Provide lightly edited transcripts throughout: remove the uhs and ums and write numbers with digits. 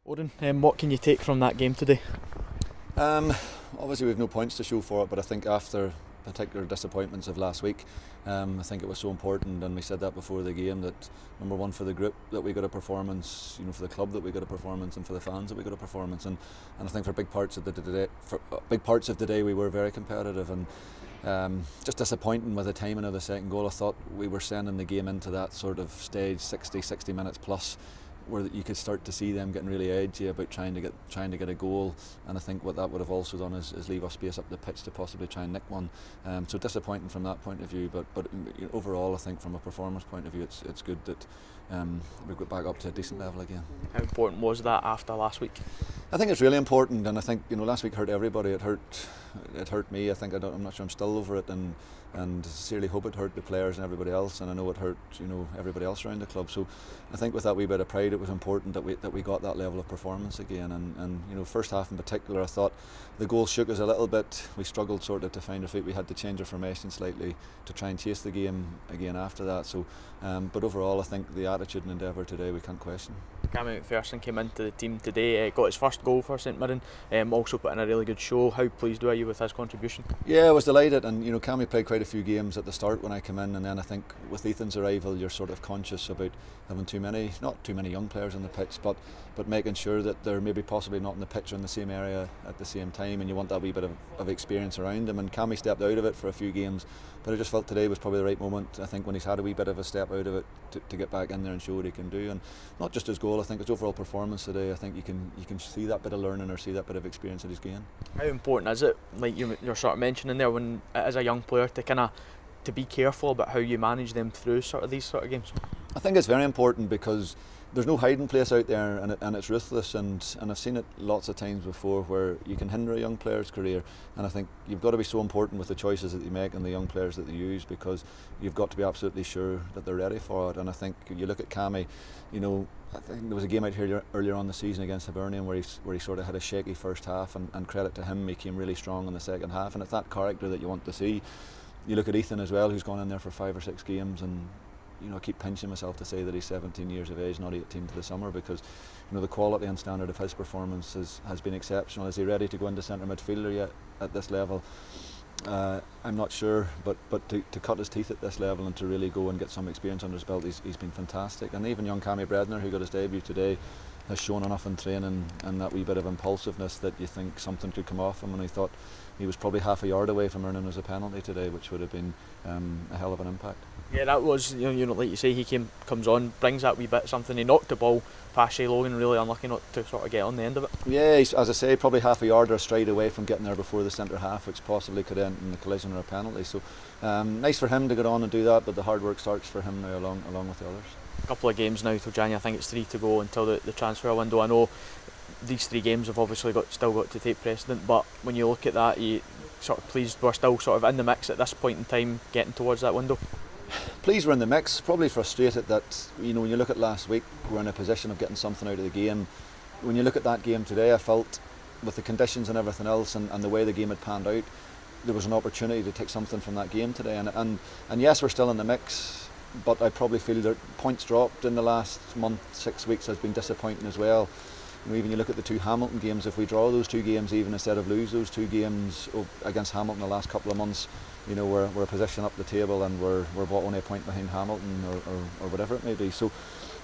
Oran, what can you take from that game today? Obviously we've no points to show for it, but I think after particular disappointments of last week, I think it was so important, and we said that before the game, that number one, for the group that we got a performance, for the club that we got a performance, and for the fans that we got a performance, and I think for big parts of the day we were very competitive, and just disappointing with the timing of the second goal. I thought we were sending the game into that sort of stage, 60 minutes plus, where you could start to see them getting really edgy about trying to get a goal, and I think what that would have also done is leave us space up the pitch to possibly try and nick one. So disappointing from that point of view, but overall I think from a performance point of view it's good that we've got back up to a decent level again. How important was that after last week? I think it's really important, and I think last week hurt everybody. It hurt me. I think I'm not sure I'm still over it, and sincerely hope it hurt the players and everybody else, and I know it hurt everybody else around the club. So I think with that wee bit of pride, it was important that we got that level of performance again. And first half in particular, I thought the goal shook us a little bit. We struggled sort of to find our feet. We had to change our formation slightly to try and chase the game again after that. So, but overall, I think the attitude and endeavour today we can't question. Cammy McPherson came into the team today, got his first goal for St Mirren, also put in a really good show. How pleased were you with his contribution? Yeah, I was delighted, and Cammy played quite a few games at the start when I came in, and then I think with Ethan's arrival you're sort of conscious about having not too many young players on the pitch, but making sure that they're maybe possibly not in the pitch or in the same area at the same time, and you want that wee bit of experience around them. And Cammy stepped out of it for a few games, but I just felt today was probably the right moment, I think, when he's had a wee bit of a step out of it to get back in there and show what he can do. And not just his goal, I think his overall performance today, I think you can see that bit of learning or see that bit of experience that he's gained. How important is it, like you're sort of mentioning there, when as a young player to be careful about how you manage them through these sort of games? I think it's very important because there's no hiding place out there, and it's ruthless, and I've seen it lots of times before where you can hinder a young player's career, and I think you've got to be so important with the choices that you make and the young players that they use, because you've got to be absolutely sure that they're ready for it. And I think you look at Cammy, I think there was a game out here earlier on the season against Aberdeen where he sort of had a shaky first half, and credit to him, he came really strong in the second half, and it's that character that you want to see. You look at Ethan as well, who's gone in there for 5 or 6 games, and I keep pinching myself to say that he's 17 years of age, not 18 to the summer, because the quality and standard of his performance has been exceptional. Is he ready to go into centre midfielder yet at this level? I'm not sure, but to cut his teeth at this level and to really go and get some experience under his belt, he's been fantastic. And even young Cammy Bredner, who got his debut today, has shown enough in training and that wee bit of impulsiveness that you think something could come off him, and I thought he was probably half a yard away from earning as a penalty today, which would have been a hell of an impact. Yeah, that was, like you say, he comes on, brings that wee bit something. He knocked the ball past Shay Logan, really unlucky not to sort of get on the end of it. Yeah, as I say, probably half a yard or a stride away from getting there before the centre half, which possibly could end in a collision or a penalty. So nice for him to get on and do that, but the hard work starts for him now along with the others. A couple of games now till January. I think it's 3 to go until the transfer window. I know these 3 games have obviously still got to take precedent, but when you look at that, you sort of pleased we're still sort of in the mix at this point in time, getting towards that window? Pleased we're in the mix, probably frustrated that when you look at last week, we're in a position of getting something out of the game. When you look at that game today, I felt with the conditions and everything else, and the way the game had panned out, there was an opportunity to take something from that game today. And yes, we're still in the mix, but I probably feel that points dropped in the last month, 6 weeks, has been disappointing as well. Even you look at the 2 Hamilton games, if we draw those 2 games even instead of lose those 2 games against Hamilton the last couple of months, we're a position up the table, and we're only a point behind Hamilton or whatever it may be. So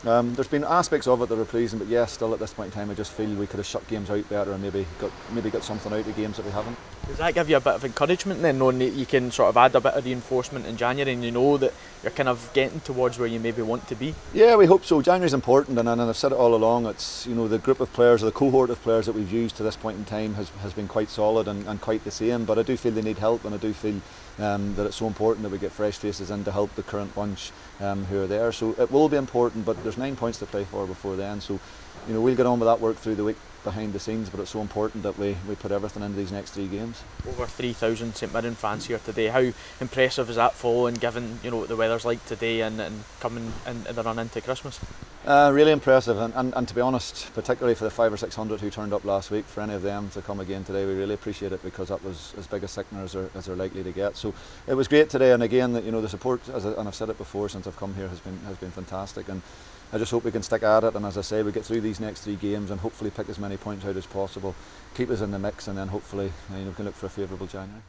there's been aspects of it that are pleasing, but yes, still at this point in time I just feel we could have shut games out better and maybe got something out of games that we haven't. Does that give you a bit of encouragement then, knowing that you can sort of add a bit of reinforcement in January, and that you're kind of getting towards where you maybe want to be? Yeah, we hope so. January's important, and I've said it all along, it's the group of players, or the cohort of players that we've used to this point in time has been quite solid and quite the same, but I do feel they need help, and I do feel that it's so important that we get fresh faces in to help the current bunch who are there. So it will be important, but there's 9 points to play for before then, so we'll get on with that work through the week behind the scenes, but it's so important that we put everything into these next 3 games. Over 3,000 St Mirren fans here today. How impressive is that following, given what the weather's like today and coming in the run into Christmas? Really impressive, and to be honest, particularly for the 500 or 600 who turned up last week, for any of them to come again today, we really appreciate it, because that was as big a sickener as they're likely to get. So it was great today, and again, the support, and I've said it before since I've come here, has been fantastic. And I just hope we can stick at it, and as I say, we get through these next 3 games and hopefully pick as many points out as possible, keep us in the mix, and then hopefully we can look for a favourable January.